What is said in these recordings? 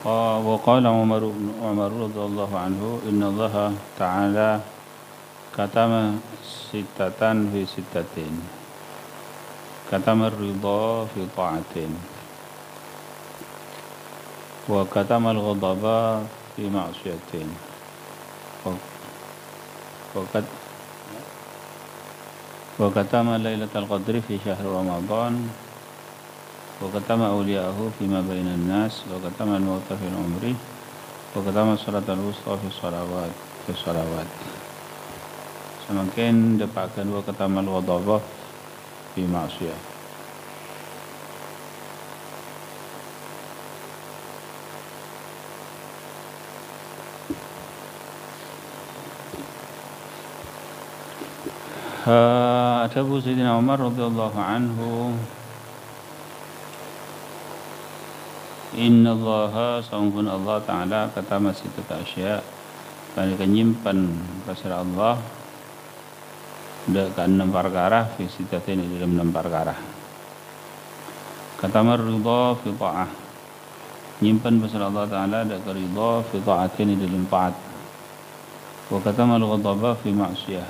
وقال عمر رضي الله عنه إن الله تعالى كتم ستة في ستة كتم الرضا في طاعة وكتم الغضب في معصية وكتم ليلة القدر في شهر رمضان وكتم أولياءه فيما بين الناس وكتم الموت في العمر وكتم الصلاة الوسطى في الصلوات semakin dapatkan وكتم الغضب في معصية. Abu Sayyidina Umar radhiyallahu anhu Inna Allah sanggun Allah Ta'ala kata masih tetap asya mereka nyimpan pasal Allah dekat 6 perkara fi sitatin di dalam 6 perkara kata ridha fi ta'ah nyimpan pasal Allah Ta'ala dekat ridha fi ta'atin di dalam taat wa kata al-ghadaba fi ma'siyah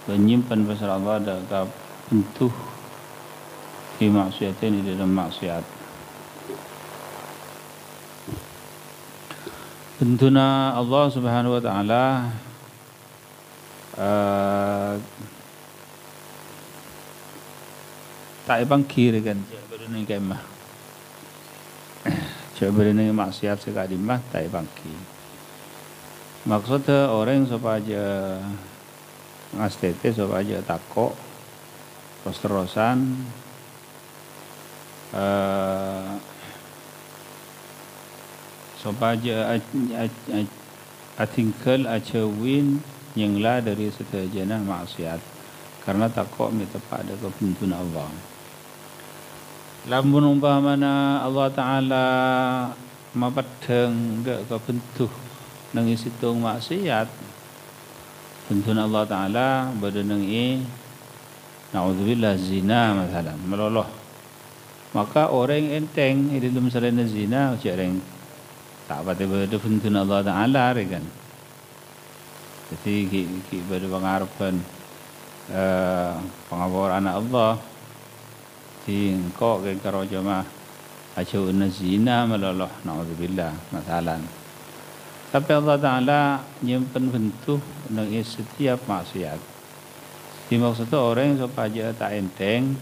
dan nyimpan pasal Allah dekat bentuh fi ma'siyatin di dalam maksiat. Tentunya Allah Subhanahu wa taala tak bangkir kan berani kemah. Cak berani maksiat sekali mah tak bangkir. Maksudnya orang supaya ngastete supaya takok terus-terusan supaya atingkal acawin yang lah dari setajana maksiat karena takut mitepak ada kebentuan Allah. Lamun umpamana Allah Ta'ala mapadeng dak kebentuh nang isitung maksiat bentuan Allah Ta'ala badanang naudzubillah zina masalah meloloh maka orang enteng di dalam salahnya zina orang tak pada bentuan Allah Ta'ala kan. Jadi pada pengharapan pengawal anak Allah di engkau ke karo jamaah acau zina meloloh naudzubillah masalah. Tapi Allah Ta'ala nyimpen bentuk dengan setiap maksiat. Dimaksudnya orang supaya tak enteng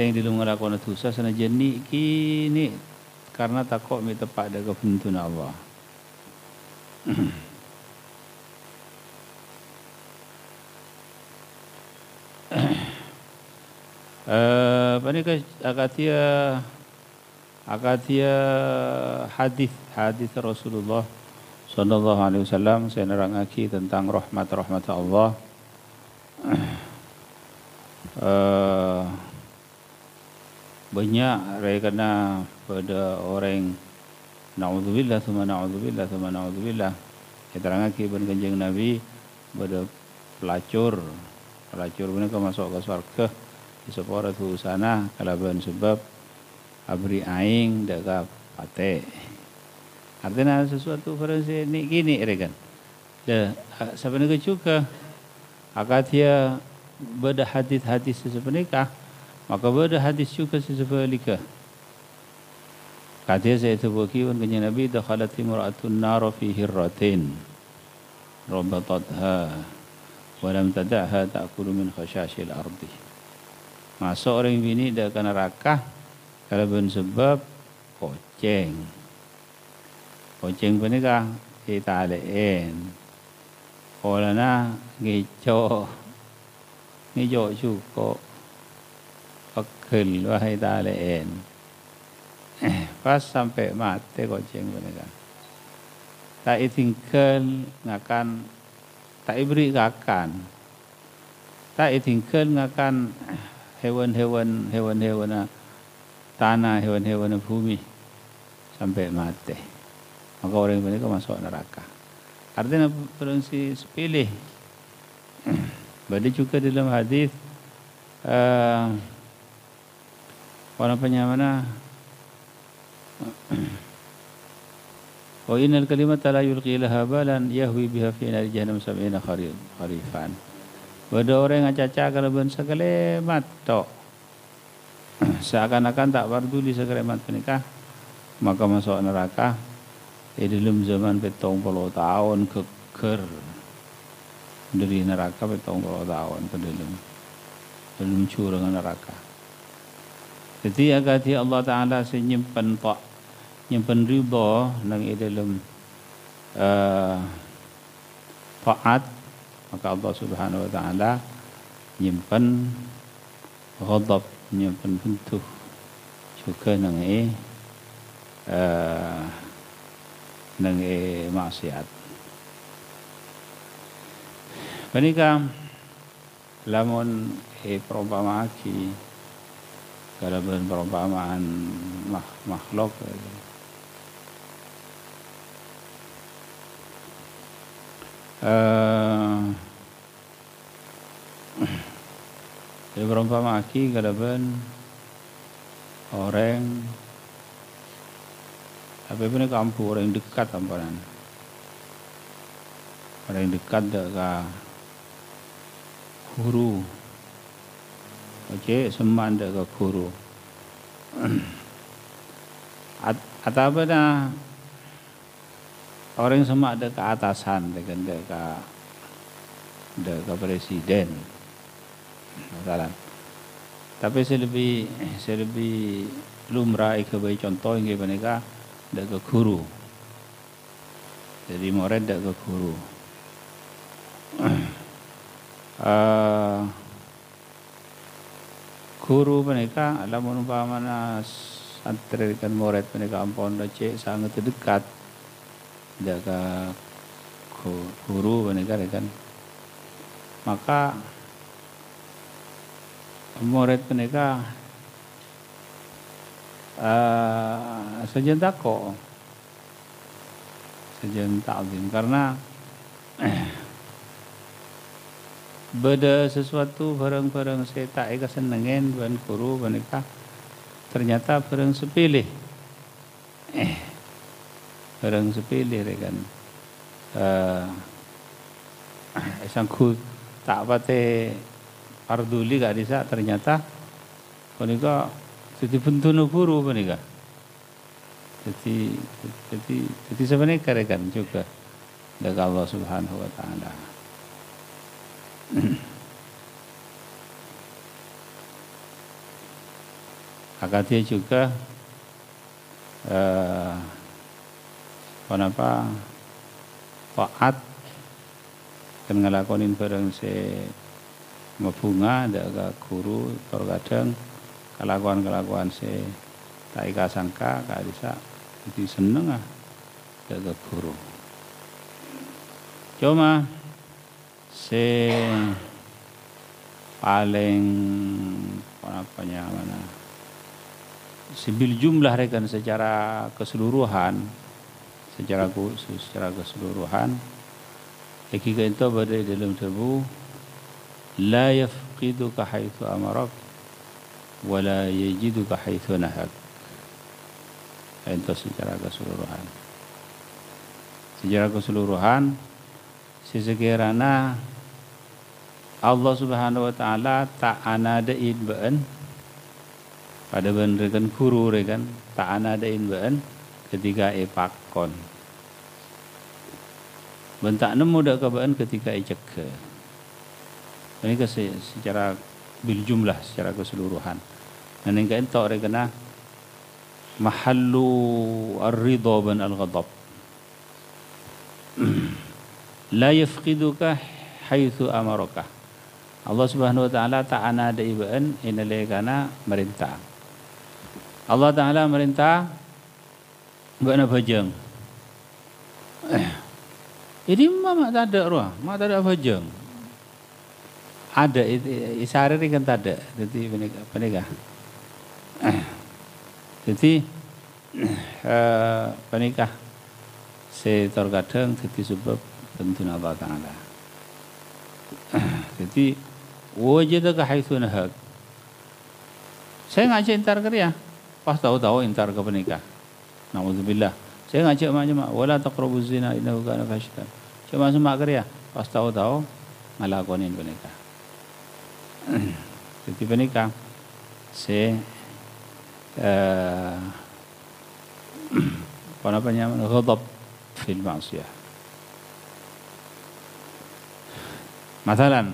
di dalam melakukan dosa senajan kini karena takut mitepak ada kebentuan Allah. Apa ni akatia hadis Rasulullah sallallahu alaihi wasallam saya nerangake tentang rahmat Allah. Banyak kena pada orang naudzubillah thumma naudzubillah keterangan ban kanjeng Nabi pada pelacur mereka masuk ke surga di separa tu sana kalaban sebab abri aing dekat pate artinya sesuatu versi ni gini rekan dah sebenarnya juga akatia beda hadis sebenarnya maka beda hadis juga sesebalika. Kata saya terbukiwan kenyang Nabi dakhalat imra'atun nar fi hirratin rabatatha wa lam tada'ha ta'kulu min khashashil ardi. Masuk orang bini dah ke neraka kalau sebab poceng penikah kita alein olana ngejo cukup pegel wahai talein pas sampai mati kucing mereka tak tinggal ngakan tak beri ngakan tak tinggal ngakan hewan tanah hewan bumi sampai mati maka orang mereka masuk neraka artinya berfungsi sepilih berarti juga dalam hadis orang penyamana Wa innal kalimata la yulqi laha balan yahwi biha fi nari jahannam sab'ina kharifan. Ada orang yang caca kalau ben sekalimat tok. Seakan-akan tak peduli sekalimat menikah, maka masuk neraka dalam zaman 70 tahun keker dari neraka 70 tahun ke dalam curang neraka. Jadi agati Allah Taala senyimpen ridha nang dalam taat, maka Allah Subhanahu wa taala nyimpen ghadab, nyimpen bentuh juga nang maksiat. Panika lamun perumpamaan kalau perumpamaan makhluk perumpamaan kalau orang apa pun kampung orang dekat ampunan orang dekat dekat guru, oke, seman dekat guru. Atau apa dah orang semak dekat atasan dekat presiden, masalah. Tapi saya lebih lumrah ikut contoh yang mereka dekat guru. Jadi murid dekat guru. Guru mereka lamun umpamana antara dengan murid mereka ampun cek sangat dekat jaga guru mereka kan, maka murid mereka sejen takut sejen ta'zim karena beda sesuatu barang-barang saya tak kesenangan ban guru mereka ternyata barang sepilih barang sepilih kan sangku tak pate parduli gak bisa ternyata mereka jadi bentuk guru mereka jadi sebenarnya kan juga dari Allah Subhanahu wa taala. Akadnya juga kenapa taat kan ngelakonin bareng se mabunga ada guru terkadang kelakuan se tak sangka gak bisa jadi seneng ada guru cuma se paling mana sebil jumlah rekan secara keseluruhan hakika itu berada dalam tubuh la yafqiduka haitsu amarak wa la yajiduka haitsu nahak. Itu secara keseluruhan sesekiranya Allah Subhanahu wa taala tak anadain baan pada rekan guru rekan tak anadain baan ketika pakon bentak nemu dak kebaan ketika jaga. Ini secara bil jumlah secara keseluruhan. Dan yang entok rekana mahallu ar-ridha ban al-ghadab. La yafqiduka haitsu amaraka. Allah Subhanahu wa taala tak ada ibaan inalekana merintah. Allah taala merintah bana bajang. Ini mak tak ada ruah, mak tak ada bajang. Ada isyarat kan tak ada. Jadi penikah. Jadi penikah terkadang jadi sebab tentu Allah taala. Jadi wajadaka haitsu nahak. Saya ngajak intar kerja, pas tahu-tahu intar ke penikah. Nauzubillah. Saya ngajak mak wala taqrabuz zina innahu kana fahsyatan. Cuma semak kerja, pas tahu-tahu ngalakonin menikah. Jadi menikah saya apa namanya ghadab fil ma'siyah. Masalan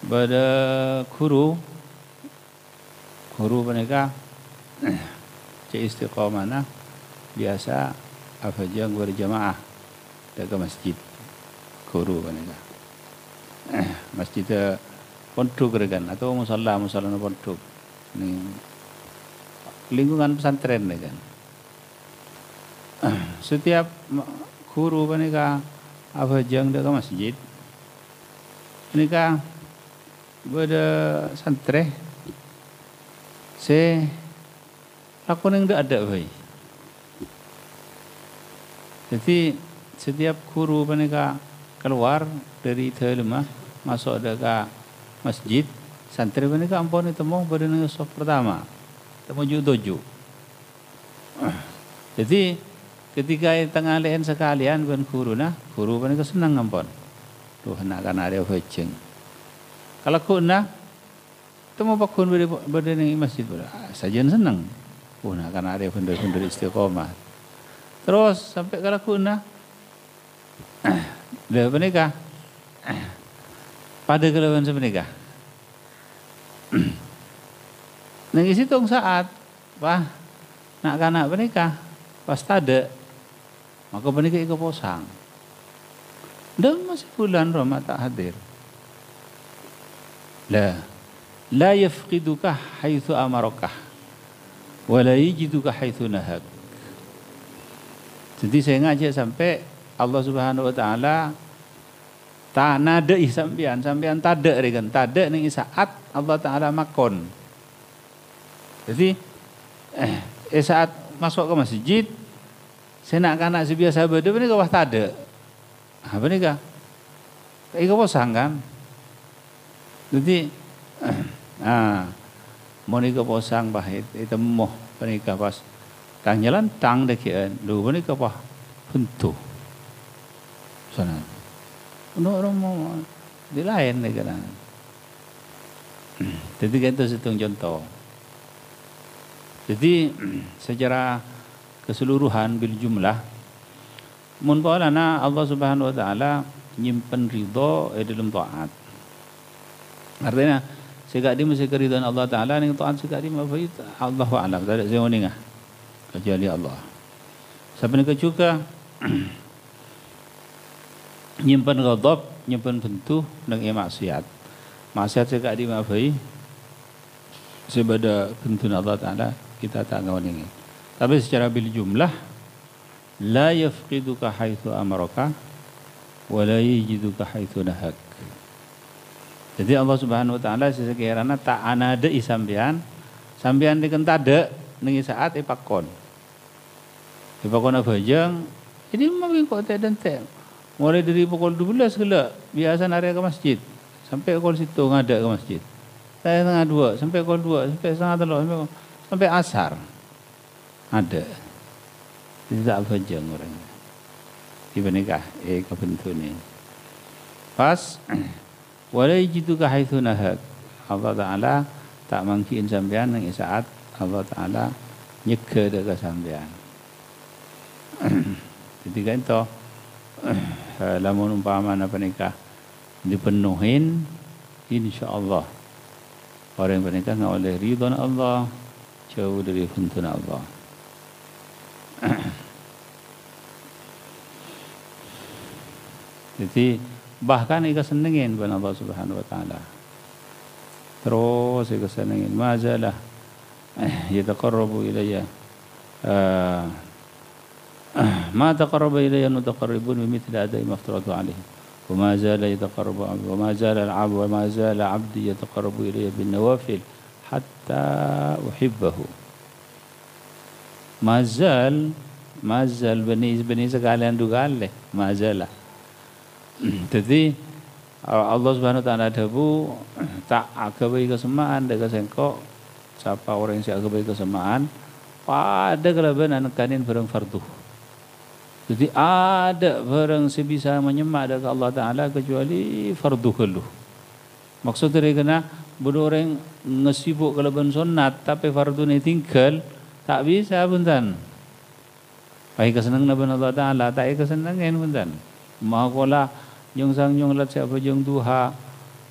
pada guru mereka cek istiqomah biasa apa aja berjamaah ke masjid guru mereka masjid pondok kan atau musalla pondok ini lingkungan pesantren kan setiap guru mereka apa aja ke masjid mereka pada santri saya lakon yang tidak ada baik. Jadi setiap guru mereka keluar dari dalam masuk ke masjid santri mereka ampun temu pada ngesok pertama temu tujuh. Jadi ketika tengah lehen sekalian ben guru mereka senang ampun. Tuh nak kan ada hujung. Kalau kuna temu pak kun pada masjid sajian senang. Nak kan ada fundar istiqomah. Terus sampai kalau kuna dah menikah. Pada kelawan semenikah. Nang isi tong saat bah nak kanak menikah pas tada maka menikah ikut posang. Dan masih bulan Ramadan tak hadir. La yafqiduka haitsu amaraka wa la yajiduka haitsu nahak. Jadi saya ngajak sampai Allah Subhanahu wa taala tak nada sampean tada regan tada ning saat Allah taala makon. Jadi saat masuk ke masjid saya nak kanak sebiasa beda ni kau tada. Apa ni kah? Ika posang kan? Jadi monika posang bahit itu moh penikah pas tang jalan tang dekian lu penikah pah bentuk sana orang mau di lain ni kan? Jadi kita hitung contoh. Jadi secara keseluruhan bil jumlah mun paulana Allah Subhanahu wa taala nyimpen ridho dalam taat. Artinya sekali mesti keridhaan Allah taala ning taat sekali mafait Allahu a'lam tak ada ningah kecuali Allah. Sebenarnya juga nyimpen ghadab, nyimpen bentuh nang maksiat. Maksiat sekali mafai sebada bentuh Allah taala kita tak ngawaningi. Tapi secara bil jumlah la yafqiduka haitsu amaraka wa la yajiduka haitsu nahak. Jadi Allah Subhanahu wa taala sesekiranya tak anade sampean diken tade ning saat ipakon. Ipakon abajang ini mungkin kok tak dan tak. Mulai dari pukul 12 gila biasa nari ke masjid sampai pukul situ ngada ke masjid. Saya setengah 2 sampai pukul 2 sampai setengah 3 sampai asar. Ada. Tidak abajang orang. Tiba nikah kebentuk ni. Pas walai jiduka haitsu nahak. Allah taala tak mangkiin sampean nang saat Allah taala nyeke deuk sampean. Jadi kan to lamun umpamana nikah dipenuhin insyaallah orang menikah oleh ridha Allah jauh dari tuntunan Allah. Jadi bahkan ika senengin ban Allah Subhanahu wa taala. Terus ika senengin mazalah yataqarrabu ilayya ma taqarraba ilayya mutaqarribun bimithli adai maftaratu alayhi wa ma zala yataqarrabu wa ma zala al-'abdu wa ma zala 'abdi yataqarrabu ilayya bin nawafil hatta uhibbahu. Mazal bani sekalian dugale mazalah. Jadi Allah Subhanahu wa taala debu tak agabai kesemaan daga sengkok siapa orang yang agabai kesemaan pada kelebihan kanin barang fardu. Jadi ada barang sebisa menyemak daga Allah taala kecuali fardu kelu. Maksud dari kena bodoh orang ngesibuk kelebihan sunat tapi fardu ni tinggal tak bisa punten. Pai kesenang naban Allah taala tak kesenangan punten. Makola yung sang yung lat siapa yung duha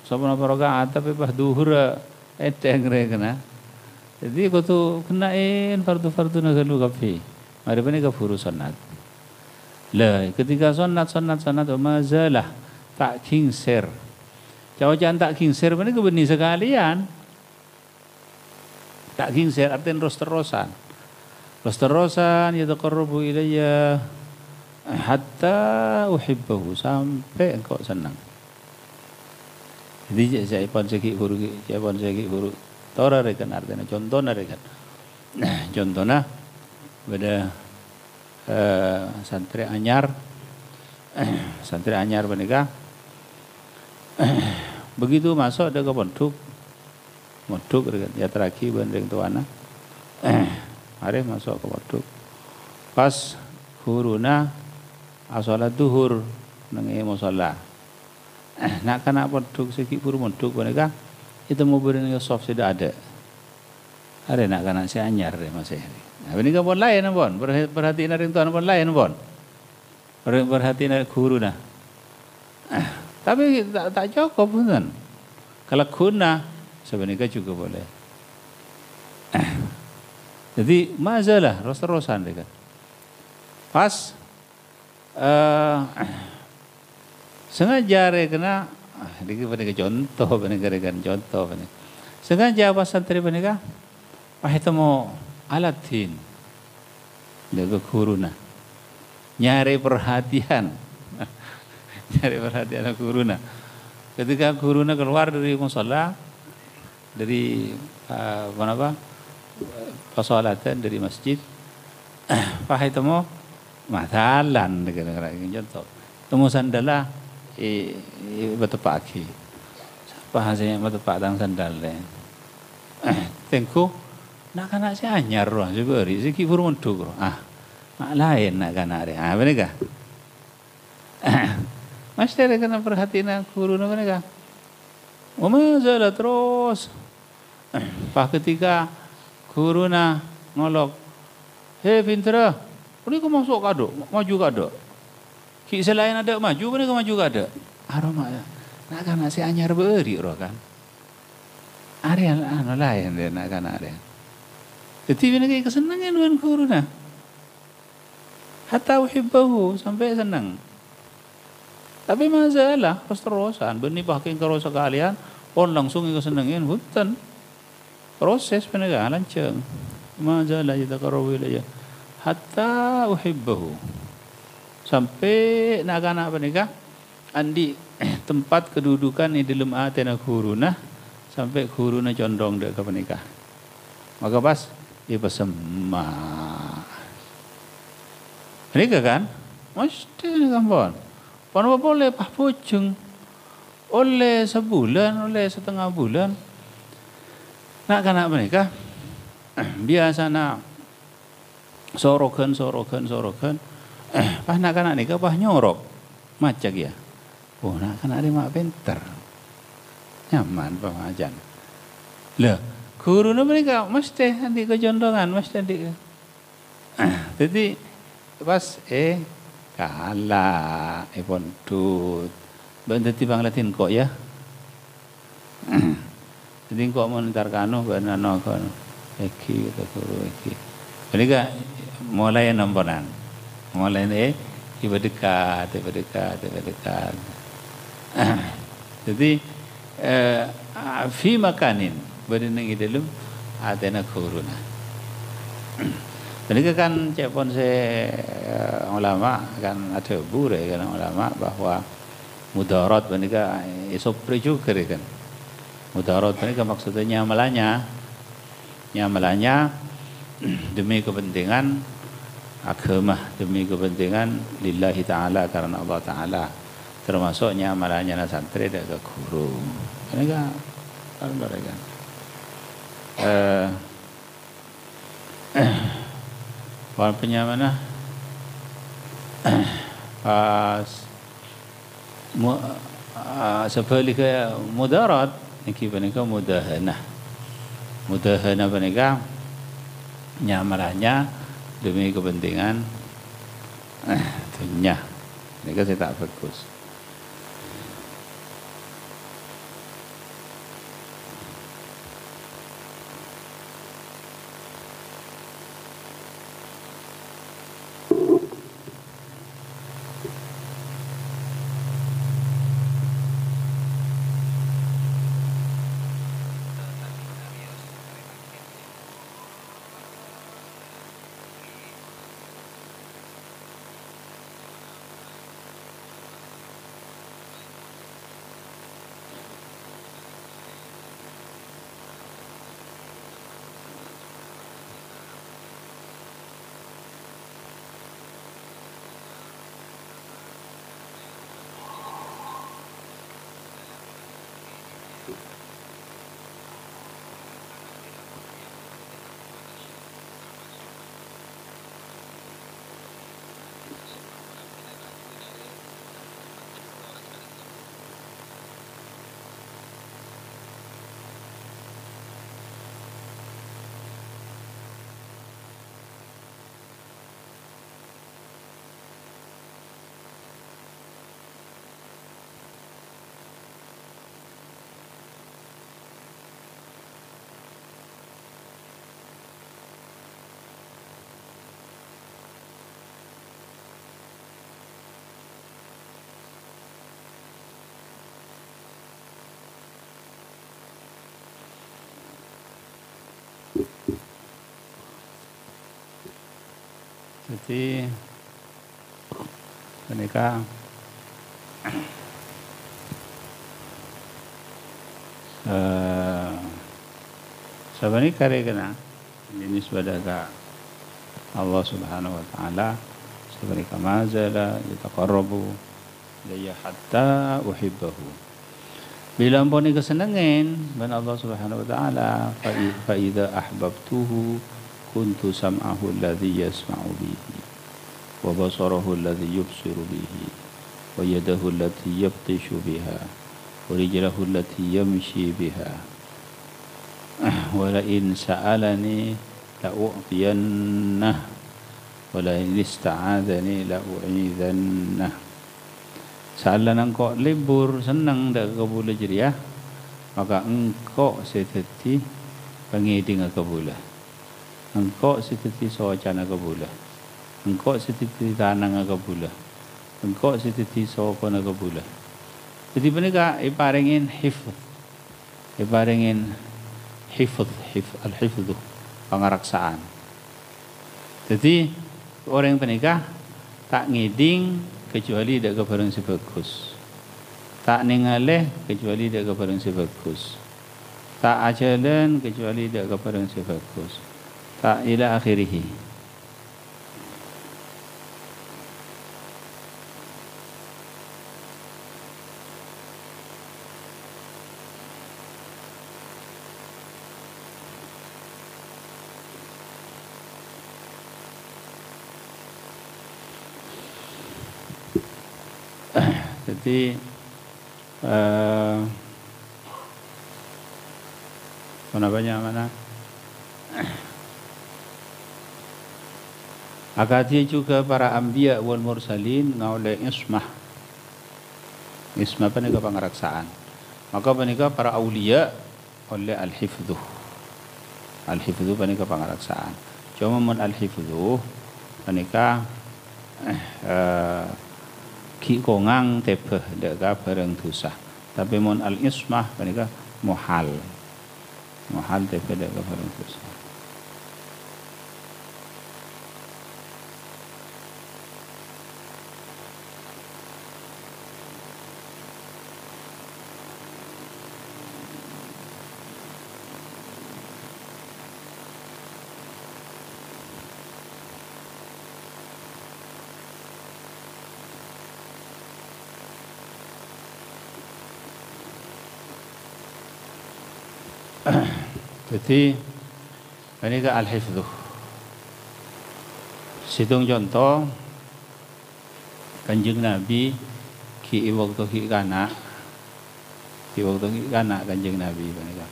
sama apa rakaat tapi pas duhur eteng re kena. Jadi kau tu kenain fardu nak lu kafi. Mari bani kafuru sunat. Lah ketika sunat mazalah tak kingser. Jangan tak kingser bani kebeni sekalian. Tak kingser artinya terus-terusan. Terus-terusan yataqarrabu ilayya hatta uhibbahu sampai engkau senang. Jadi saya pun sakit huru, tora rekan artinya contohnya rekan. Contohnya pada santri anyar menikah. Begitu masuk ada ke pondok rekan ya terakhir banding tuana. Hari masuk ke pondok. Pas huruna asolat duhur nangi musalla. Nak kena pondok sikit puru pondok mereka itu mau beri soft sudah ada. Ada nak kena si anyar deh masih. Nah, ini kan pun lain pun. Perhatian dari tuan pun lain pun. Perhatian dari guru nah. Tapi tak cukup pun. Kalau guna sebenarnya juga boleh. Jadi masalah terus-terusan dekat. Pas sengaja kena dikit contoh contoh sengaja pas santri menikah itu mau alatin lega kuruna nyari perhatian kuruna ketika kuruna keluar dari musalla dari persolatan dari masjid itu mau matalan negara contoh temu sandalah bertepak lagi siapa hasilnya bertepak tang sandal tengku nak kanak si anyar roh seberi si kibur munduk roh mak lain nak kanak dia benar mas dia kena perhatian guru nak benar masalah terus pas ketika guru nak ngolok hei pintar ini kau masuk kado, maju kado. Ki selain ada maju, ini kau maju kado. Aroma, nak kan si anyar beri roh kan. Area lain dia nak kan area. Jadi ini kayak kesenangan dengan guru nah. Hatta uhibbahu sampai senang. Tapi masalah terus-terusan, benih pakai karo sekalian, pon langsung kesenangan hutan. Proses penegakan lanceng. Masalah kita karo wilayah. Hatta uhibbahu sampai nak menikah andi tempat kedudukan di dalam atena guruna sampai guruna condong dek ke menikah maka pas dia pesema menikah kan mesti kan pon boleh pah poceng oleh sebulan oleh setengah bulan nak menikah biasa nak sorokan pas nak nikah pas nyorok macak ya nak ada mak pinter nyaman pemajan lah guru mereka mesti nanti kejondongan mesti nanti jadi pas kalah pon tut berarti bang latin kok ya jadi kok menentar kanu banano kanu eki kata guru eki mereka mulai nomboran, mulai iba dekat. Jadi fi makanin berdiri di dalam adanya corona. Mereka kan cepon ulama kan ada bure kan ulama bahwa mudarat mereka isopre juga kan. Mudarat mereka maksudnya nyamalanya demi kepentingan agama, demi kepentingan lillahi ta'ala karena Allah ta'ala termasuknya amalannya santri dan ke guru. Mereka mereka walaupun mana pas sebaliknya mudarat iki mereka mudahana mereka nyamarannya demi kepentingan dunia. Mereka saya tak bagus. Jadi mereka sebenarnya karya kena ini sebagai Allah Subhanahu Wa Taala sebenarnya mazala yataqarrabu ilayya hatta uhibbahu. Bila ampuni kesenangan dan Allah Subhanahu Wa Taala fa idza ahbabtuhu kuntu sam'ahu alladhi yasma'u bihi wa basarahu alladhi yubsiru bihi wa yadahu allati yabtishu biha wa rijlahu allati yamshi biha wa la in sa'alani la u'tiyannah wa la in ista'adani la u'idhannah. Saala engkau libur senang dak kabul jeriah maka engkau seteti pangiding kabulah. Engkau setiti sawacana kabulah. Engkau setiti tanang kabulah. Engkau setiti sawakona kabulah. Jadi mereka iparingin hifz. Iparingin hifz al-hifz pangaraksaan. Jadi orang penikah tak ngiding kecuali dak kebareng sebagus. Tak ningaleh kecuali dak kebareng sebagus. Tak ajalan kecuali dak kebareng sebagus. Tak ila akhirih. Jadi namanya mana? Agaknya juga para anbiya wal mursalin ngaulai ismah. Ismah panika pangaraksaan. Maka panika para aulia oleh al-hifdhu. Al-hifdhu panika pangaraksaan. Cuma mun al-hifdhu panika ki kongang tepeh deka bareng dosa. Tapi mun al-ismah panika muhal. Muhal tepeh deka bareng dosa. Jadi ini ke al-hifdhu. Situng contoh Kanjeng Nabi ki waktu ki kana Kanjeng Nabi panika.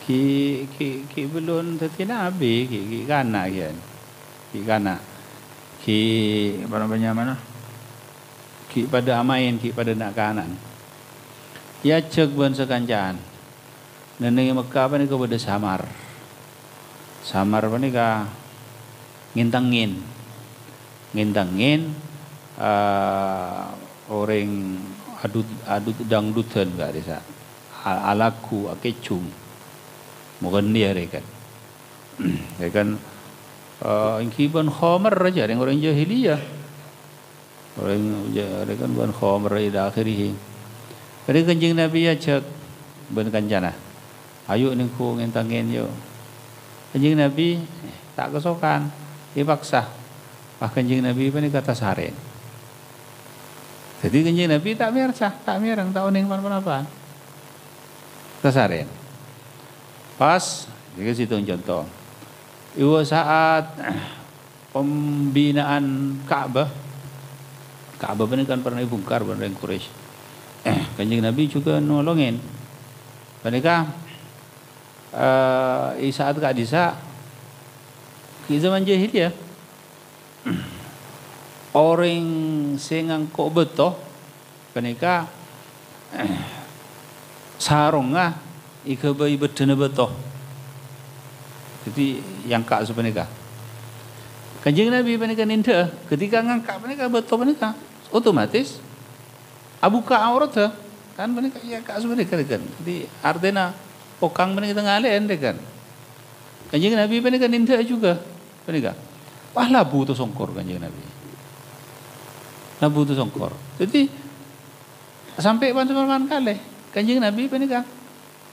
Ki belum dadi nabi ki kana kian. Ki kana. Ki apa namanya mana? Ki pada amain, ki pada nak kanan. Ya cek ban sekancan. Neneng Mekah panika pada samar. Samar panika ngintangin orang adut dangdutan gak desa alaku akecung mungkin dia rekan ingkiban khamar aja orang jahiliyah orang rekan ban khamar ila akhirih pada Kanjeng Nabi ya cek ben kancana ayo ningku ngintangin yo Kanjeng Nabi tak kesokan dipaksa Kanjeng Nabi ini kata saren. Jadi Kanjeng Nabi tak merang, tak oning apa-apa. Kata saren. Pas, jadi situ contoh. Iwa saat pembinaan Ka'bah ini kan pernah dibongkar oleh Quraisy. Kanjeng Nabi juga nolongin. Mereka saat Kak Disa di zaman jahiliyah orang sengang kok beto kenika sarunga ika bayi bedena beto jadi yang kak sepenika Kanjeng Nabi panika ninda ketika ngangkat panika beto panika otomatis abuka aurat kan panika ya kak sepenika kan jadi artinya pokang panika ngalen kan Kanjeng Nabi panika ninda juga panika wah labu tu songkor Kanjeng Nabi. Labu tu songkor. Jadi sampai pan kali Kanjeng Nabi panika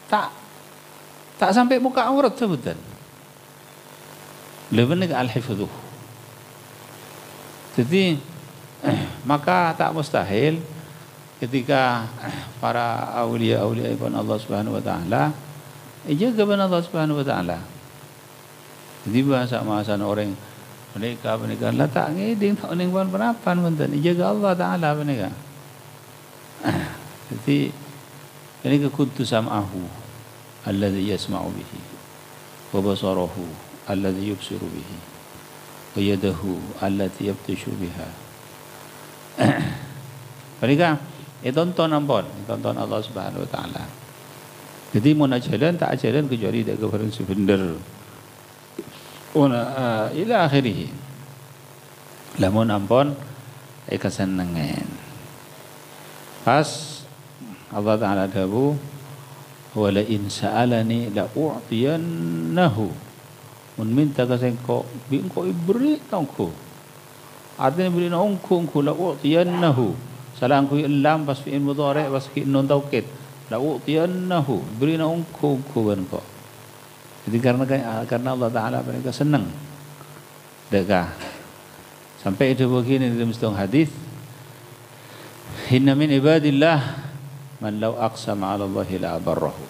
tak sampai muka aurat sebutan. Lebih al-hifdhu. Jadi maka tak mustahil ketika para aulia-aulia ibn Allah Subhanahu wa taala jaga Allah Subhanahu wa taala. Jadi bahasa orang mereka lah tak ngeding tak ning pun perapan menten jaga Allah taala mereka. Jadi ini kuntu sam'ahu alladhi yasma'u bihi wa basarahu alladhi yubsiru bihi wa yadahu allati yabtishu biha. Mereka tonton Allah Subhanahu wa taala. Jadi mau nak jalan tak jalan kecuali dak kebarang sebenar. Ila akhirih. Lamun ampun kesenengan. Pas Allah Ta'ala dawu wala in sa'alani la u'tiyannahu. Mun minta ka sengko bingko ibri tangko. Artinya beri na ungku la u'tiyannahu. Salangku lam pas fi'il mudhari' pas ki nun taukid. La u'tiyannahu beri na ungku banko. Jadi karena Allah Ta'ala mereka senang dekah sampai itu begini dalam setengah hadis inna min ibadillah man law aqsama 'ala Allahi la abarrahu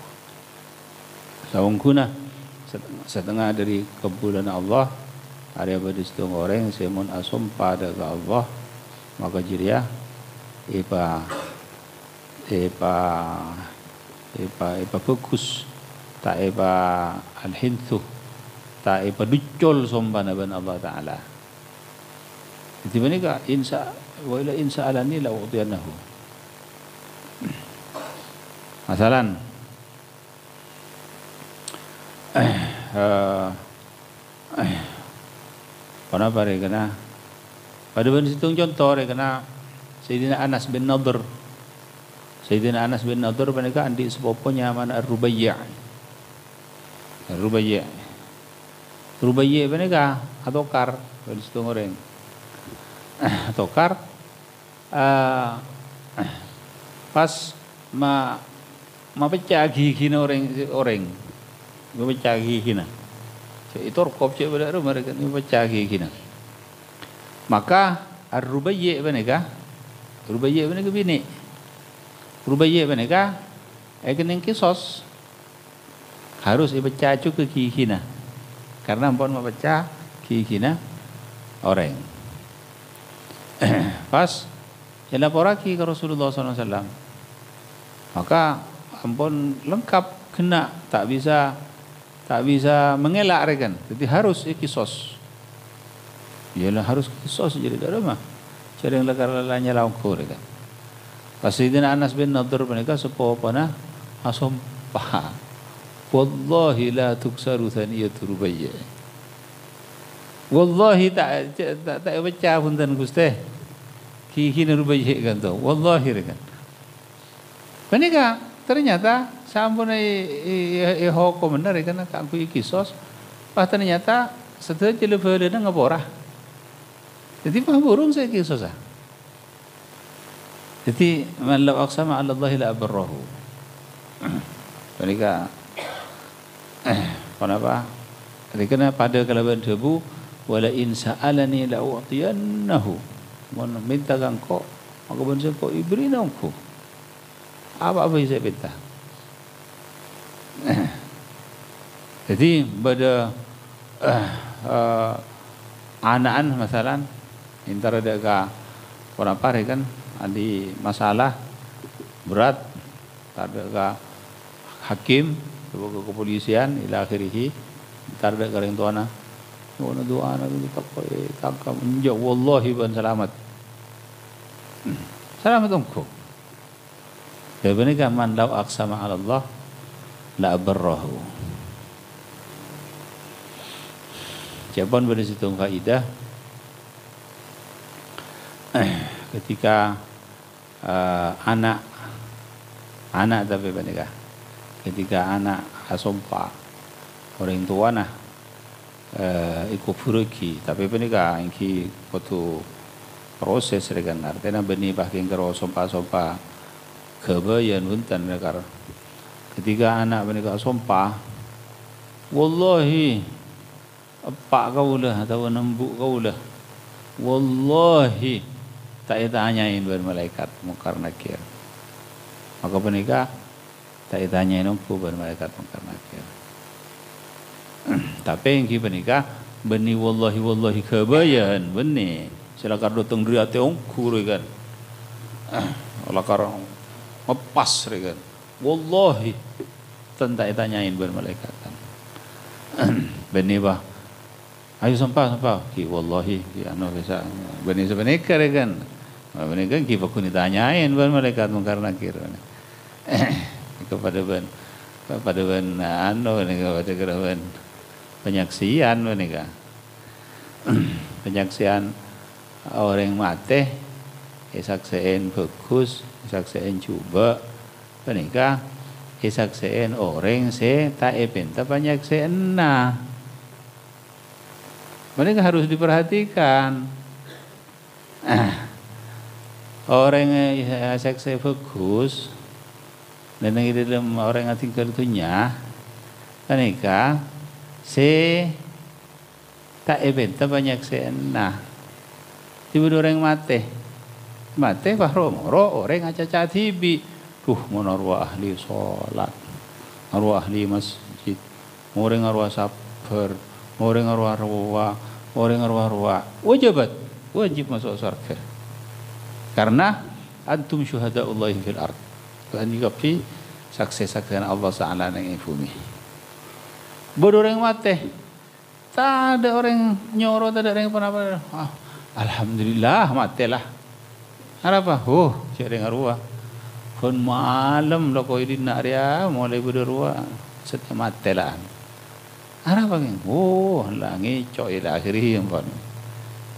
sawungkuna setengah dari kebulan Allah ada pada setengah orang semun asumpa dengan Allah maka jiria ipa bagus tak iba al-hinthu tak iba ducul sombana ban Allah Ta'ala jadi menika insya wa ila insya alani la u'tiyannahu masalan kenapa kena pada ban situng contoh kena Sayyidina Anas bin Nadhr menika andi sepupunya mana Rubayya' menika atokar dari situ goreng atokar pas pecah gigi orang pecah gigi itu rokok cek pada mereka ini pecah gigi maka Rubayya' menika bini Rubayya' menika kening kisos harus ipecah ke kikina. Karena ampun mapecah kikina orang. Pas ya laporaki ke Rasulullah SAW. Maka ampun lengkap kena tak bisa mengelak rekan. Jadi harus kisos. Ialah harus kisos jadi dak mah. Cara yang lekar-lelarnya laungku rekan. Pas Sayyidina Anas bin Nadir menika sepo pana asumpah. Wallahi la tuksaru thaniyatu rubayya. Wallahi tak baca punten Gusti. Kihina rubayya kan tu. Wallahi rekan. Menika ternyata sampun hukum benar kan aku kisos. Pas ternyata setelah jelebele nang ngaborah. Jadi mah burung saya kisos. Jadi man law aqsama 'ala Allah la abarrahu. Menika kenapa? Karena pada kalaban debu wala in sa'alani la u'tiyannahu. Mun minta kangko maka ben kau ibrina engkau. Apa saya minta? Jadi pada anak-anak masalan intara deka orang pare kan ada masalah berat pada hakim ke kepolisian ila akhirih entar dak kareng tuana ono doa ana kita tangkap menjak wallahi ban selamat engkau ya benika man law aqsama 'ala Allah la abarrahu. Jawaban pada situ kaidah ketika anak tapi benika ketika anak asompa orang tua nah ikut furuki tapi benika ingki waktu proses rekan artinya beni bahkan karo sompa kebayan huntan rekar ketika anak benika asompa wallahi apa kau lah atau nembuk kau lah wallahi tak ditanyain ber malaikat mungkar nakir maka benika tak ditanyain aku ber malaikat mungkar nakir tapi yang benika beni wallahi kebayan beni silakan datang dari ate ongku kan lakar ngepas kan wallahi tak ditanyain ber malaikat beni bah ayo sampah ki wallahi ki anu bisa beni sebeneka kan benika ki pakun ditanyain ban malaikat mungkar nakir kepada ben anu nika pada kerawan penyaksian benika penyaksian orang mati saksian bagus saksian coba benika saksian orang se tak epenta penyaksian nah mereka harus diperhatikan. Orang yang seksi bagus dan yang dalam orang yang tinggal dunia, mereka tak eventa banyak sena. Tiba orang mati bahro orang aja tibi. Arwah ahli sholat, arwah ahli masjid, orang arwah sabar. Orang arwah wajib masuk surga karena antum syuhadaullahi fil ard Tuhan juga saksi-saksian Allah Ta'ala yang bumi bodoh orang mati tak ada orang nyoro tak ada orang apa alhamdulillah matilah apa cari arwah kon malam lo kau ini nak dia mulai berdua setiap matilah Arah bang, langi coy ila akhirih yang pun.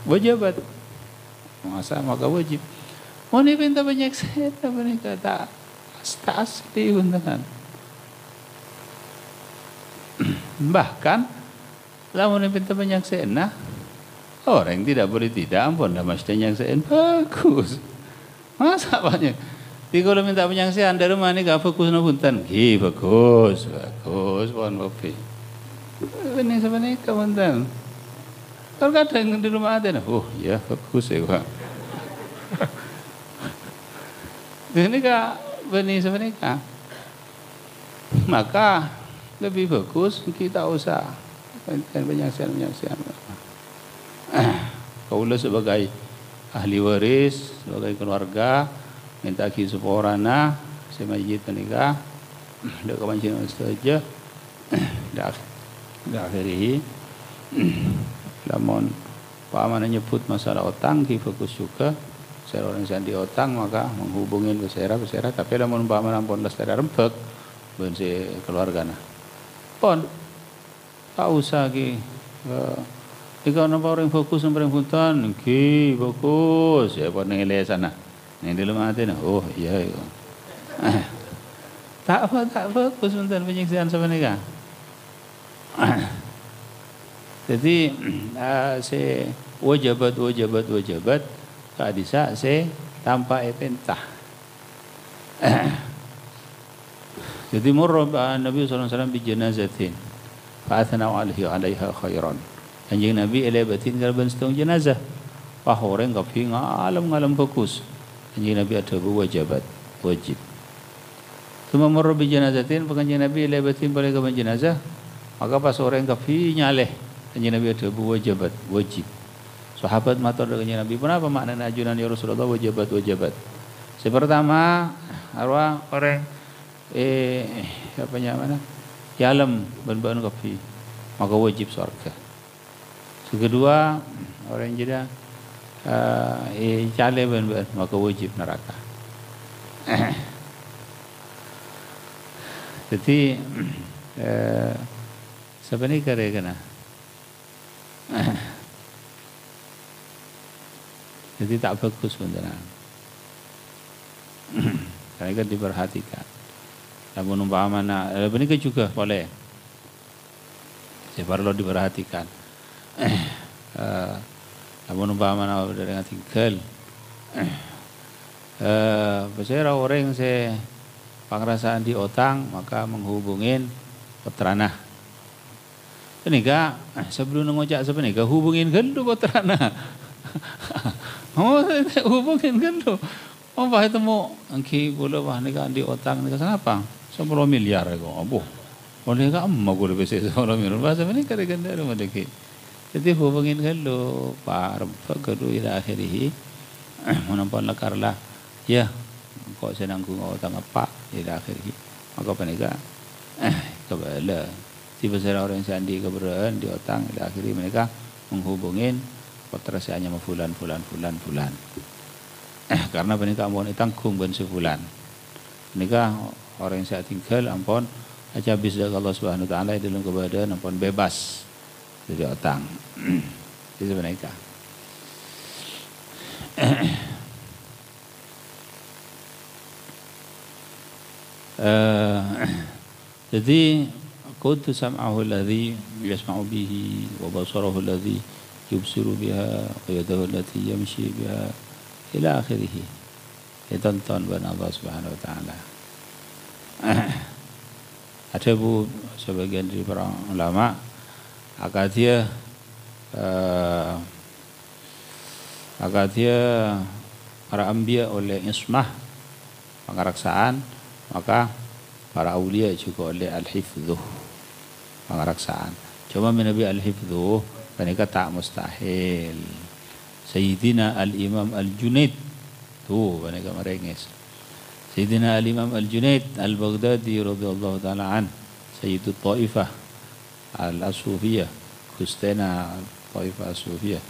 Wajibat, masa maka wajib. Mau ni pinta banyak saya tapi ni kata asli undangan. Bahkan, lamun ni pinta banyak saya nah, orang tidak boleh tidak ampun dah mestinya yang saya bagus. Masa banyak. Di kalau minta banyak saya anda rumah ni gak fokus na punten, bagus pun bapak. Ini sebenarnya kawan. Kalau kadang di rumah ada, ya bagus ya pak. Ini kak benih sebenarnya. Maka lebih bagus kita usah penyaksian. Kaulah sebagai ahli waris, sebagai keluarga, minta ki suporana, semajid menikah, dak kepancing saja, dak akhiri, lamun Pak Amanah nyebut masalah otang, ki fokus juga, saya orang yang di otang maka menghubungin besera, tapi lamun Pak Amanah pun lestari rembek, bensi keluarga nah, pon, tak usah ki. Jika nampak orang fokus sampai punten, ki fokus, ya pun nilai sana. Yang di rumah hati, oh iya. Tak fokus punten penyaksian sama nikah. Jadi se wajabat tak bisa se tanpa epentah. Jadi murrab Nabi sallallahu alaihi wasallam bi janazatin fa athna alaiha khairan. Anjing Nabi elebatin kalban setong jenazah. Wah orang kapi ngalam fokus. Anjing Nabi ada wajib. Tuma marra bi janazatin pakanjing Nabi elebatin balik ke jenazah. Maka pas orang kapi nyaleh. Anjing Nabi ada wajib. Sahabat matur dengan Nabi, "Kenapa makna ajunan ya Rasulullah wajibat?" Sepertama arwah orang apa namanya? Yalam ban kapi. Maka wajib surga. Kedua orang jeda cale ben maka wajib neraka. Jadi sebenarnya kena. Jadi tak bagus beneran. Karena kan diperhatikan. Namun umpamana ini juga boleh. Perlu diperhatikan. Namun umpamana dengan tinggal besar orang se pengrasaan di otang maka menghubungin peterana penikah sebelum ngojak sepenikah hubungin gelu peterana hubungin gelu apa itu mau angki boleh wah nikah di otang nikah kenapa 10 miliar kok abuh boleh enggak mau boleh bisa 10 miliar bahasa menikah dengan rumah deki. Jadi hubungin gelu Pak Gelu ila akhirih menampak lakarlah ya kok senangku ngotang apa ila akhirih maka penikah kebala tiba saya orang sandi keberadaan di otang ila akhirih mereka menghubungin peterasiannya fulan karena penikah ampun tanggung ben sebulan penikah orang yang saya tinggal ampun aja habis dari Allah Subhanahu wa taala dalam keberadaan ampun bebas dari otang. Itu mereka. Jadi kuntu sam'ahu alladhi yasma'u bihi wa basarahu alladhi yubsiru biha wa yadahu allati yamshi biha ila akhirih. Ditonton oleh Allah Subhanahu wa taala. Ada sebagian dari para ulama agar dia para anbiya oleh ismah pengaraksaan maka para aulia juga oleh al-hifdzuh pengaraksaan cuma Nabi al-hifdzuh mereka tak mustahil Sayyidina al-Imam al-Junaid tuh mereka merengis Sayyidina al-Imam al-Junaid al-Baghdadi radhiyallahu taala an Sayyidut Taifah Al-Asufiyah Kustena Taifah Asufiyah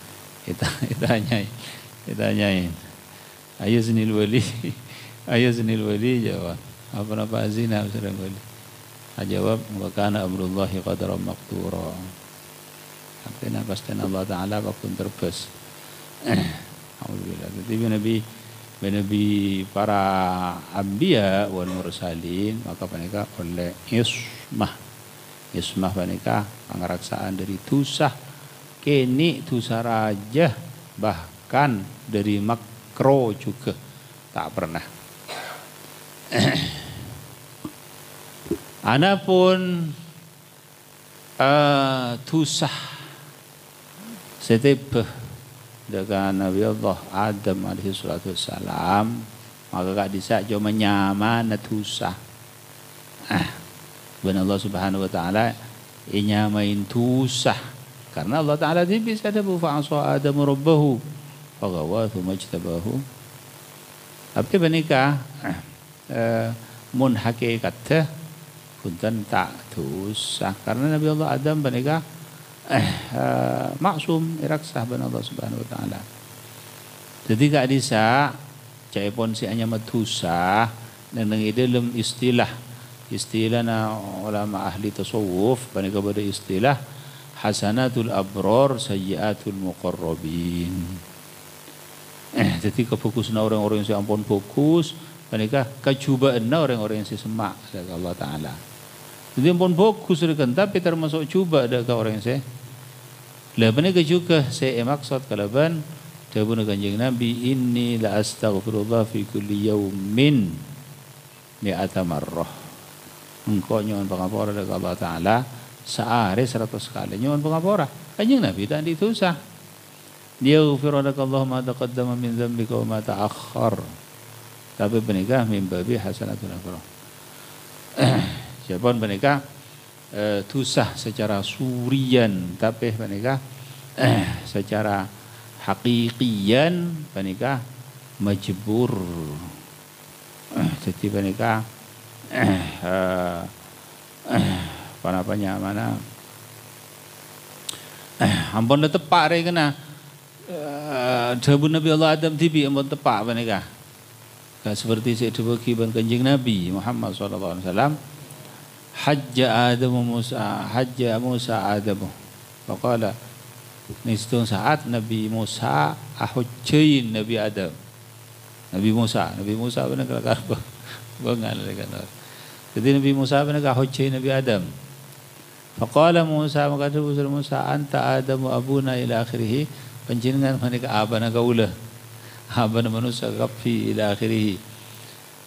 ditanyain Ayaznil wali jawab apa zina seorang wali jawab wa kana amrullahi qadaran maqdura artinya pasti Allah Ta'ala apapun terbes alhamdulillah jadi Nabi para anbiya wal mursalin maka mereka oleh Ismah panika pangaraksaan dari dosa kini dosa raja bahkan dari makro juga tak pernah. Anapun dosa setebah dengan Nabi Allah Adam alaihi salatu wassalam maka gak bisa cuma nyaman dosa. Ben Allah Subhanahu wa taala inya main tusah karena Allah taala bisa ada fa'asa Adam rabbahu faghawa thumma ijtabahu. Tapi benika mun hakikat punten tak tusah karena Nabi Allah Adam benika maksum iraksah ben Allah Subhanahu wa taala. Jadi gak bisa caipon si hanya matusah dan dalam istilah na ulama ahli tasawuf benika pada istilah hasanatul abror sayyiatul muqarrabin. Jadi kefokusan orang-orang yang ampun fokus benika kecubaan orang-orang yang semak dari Allah taala. Jadi ampun fokus rekan tapi termasuk cuba ada orang yang lah benika juga saya maksud kalaban jawabun kanjeng Nabi inni la astaghfirullah fi kulli yaumin mi'ata marrah. Engkau nyuwun pangapura dari Allah Ta'ala sehari 100 kali nyuwun pangapura. Kanjeng Nabi tak ditusah. Dia ghufirulaka Allah ma taqaddama min dzambika wa ma ta'akhkhar. Tapi benikah min babi hasanatul akhirah. Siapapun benikah tusah secara surian tapi benikah secara hakikian benikah majbur. Jadi benikah apa namanya mana ampun tepak re kena dawuh Nabi Allah Adam tibi ampun tepak benika seperti saya dibagi ban kanjeng Nabi Muhammad sallallahu alaihi wasallam hajja Musa Adam faqala nistun saat Nabi Musa ahujjain Nabi Adam Nabi Musa benar kata bangal kan. Jadi Nabi Musa benar hujjai Nabi Adam. Faqala Musa maka Nabi Musa anta Adam wa abuna ila akhirih panjenengan menika abana kaula. Abana manusia kafi ila akhirih.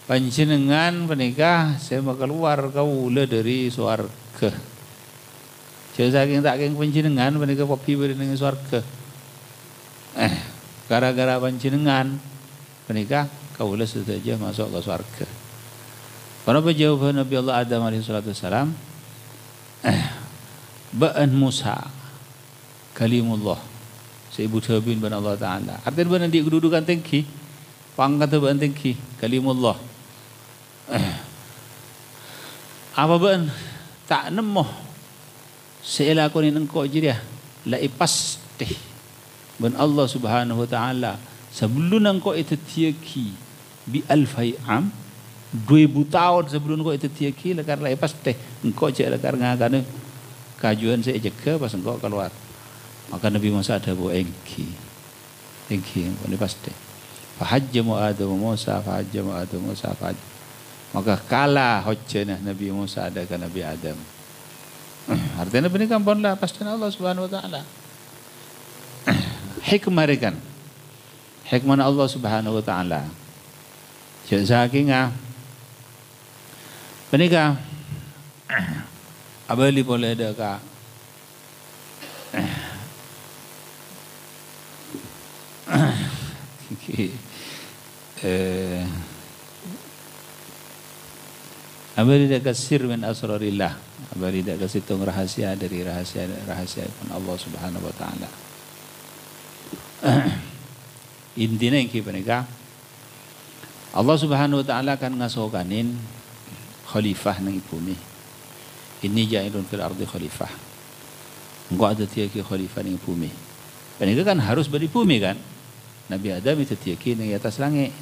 Panjenengan menika saya keluar kaula dari swarga. Jadi saking panjenengan menika kafi dari swarga. Gara-gara panjenengan menika kaula saja masuk ke swarga. Kenapa jawaban Nabi Allah Adam alaihi salatu wassalam? Ba'an Musa kalimullah. Seibu tabin ban Allah Ta'ala. Artinya ban di kedudukan tinggi. Pangkat ban tinggi kalimullah. Apa ban tak nemu seelakunin engkau jiria la ipasti ban Allah Subhanahu wa Ta'ala sebelum engkau itu tiaki bi alfai am 2000 tahun sebelum kau itu tiaki lekar lai pasti engkau cek lekar ngagane kajuan saya jaga pas engkau keluar maka Nabi Musa ada bu engki ini pasti fahajjamu Adam Musa maka kalah hujjah Nabi Musa ada ke Nabi Adam artinya ini kampun lah pasti Allah Subhanahu Wa Taala hikmah Allah Subhanahu Wa Taala saking benika abali boleh ada ka abali ada sir min asrarillah abali ada situng rahasia dari rahasia Allah Subhanahu Wa Taala. Intinya yang benika Allah Subhanahu Wa Taala akan ngasokanin khalifah nang bumi. Ini ja'ilun fil ardi khalifah. Engkau ada tiaki khalifah nang bumi. Benika kan harus beri bumi kan. Nabi Adam itu tiaki nang atas langit.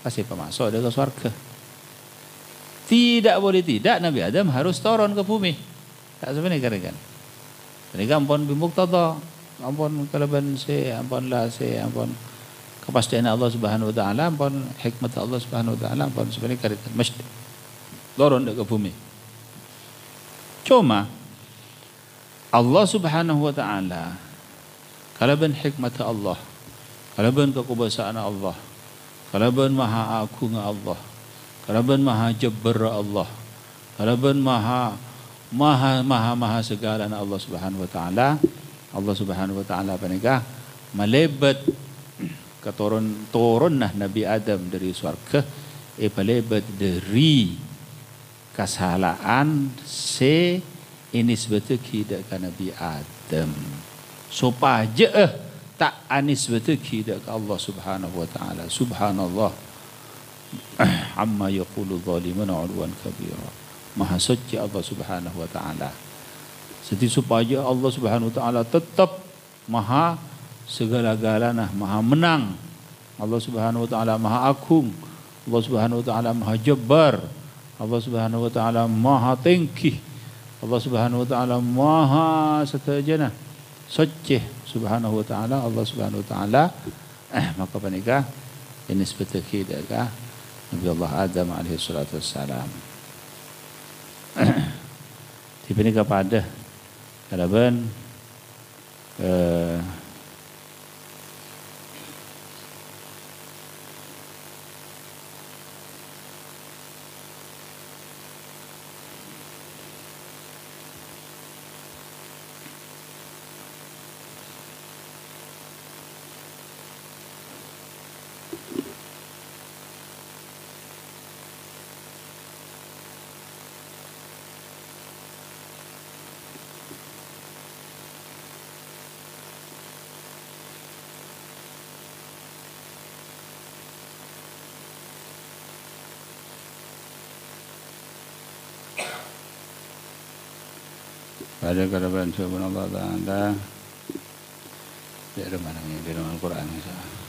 Pasti pemasok ada ke surga. Tidak boleh tidak Nabi Adam harus turun ke bumi. Tak sebenarnya kan. Benika ampun bimuktada. Ampun kalaban ampun kepastian Allah Subhanahu Wa Taala ampun hikmat Allah Subhanahu Wa Taala ampun sebenarnya kan mesti turun ke bumi. Cuma Allah Subhanahu Wa Taala kalaban hikmat Allah, kalaban kekuasaan Allah, kalaban maha agung Allah, kalaban maha jabbar Allah, kalaban maha segala Allah Subhanahu Wa Taala. Allah Subhanahu Wa Taala panikah melebat keturun Nabi Adam dari surga pelebat dari kesalahan se ini sebetulnya dekat Nabi Adam. Supaya tak anis betulnya dekat Allah Subhanahu wa taala. Subhanallah. Amma yaqulu zalimuna 'uluwan kabira. Maha suci Allah Subhanahu wa taala. Jadi supaya Allah Subhanahu wa taala tetap maha segala-galanya, maha menang. Allah Subhanahu wa taala maha agung. Allah Subhanahu wa taala maha jabbar. Allah Subhanahu wa taala maha tinggi. Allah Subhanahu wa taala maha setajana. Suci Subhanahu wa taala Allah Subhanahu wa taala. Maka panika ini seperti kita Nabi Allah Adam alaihi salatu wassalam. Tipe ni kepada kalaban pada kerabat subhanallah ta'ala di mana ni di dalam Al-Quran misalnya.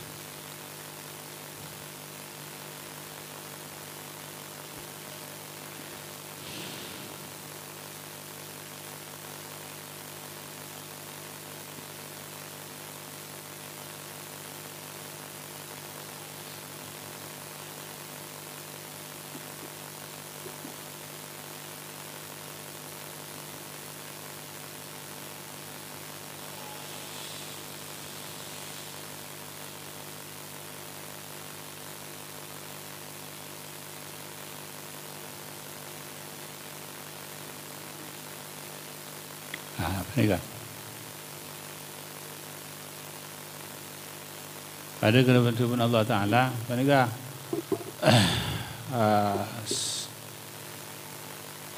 Apa pada kerabat subhan Allah Ta'ala panika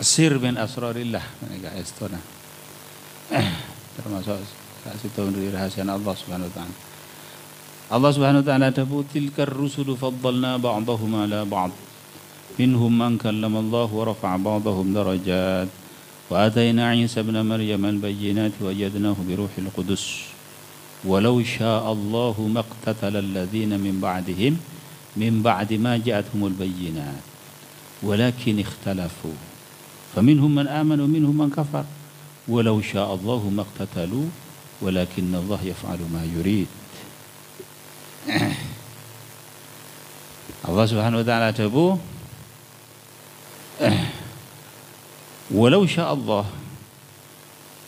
sir min asrarillah panika istona termasuk kasih tahu dari rahasia Allah Subhanahu wa taala. Allah Subhanahu wa taala tabu tilkar rusulu faddalna ba'dahum ala ba'd minhum man kallama Allah wa rafa'a ba'dahum darajat wa atayna Isa ibn Maryam al-bayyinati wa ayyadnahu bi ruhil qudus walau syaa Allah maqtatala alladhina min ba'dihim min ba'di ma ja'atuhumul bayyinat walakin ikhtalafu faminhum man amana wa minhum man kafar walau syaa Allah maqtatalu walakin Allah yaf'alu ma yurid. Allah Subhanahu wa taala tabu walau syaa Allah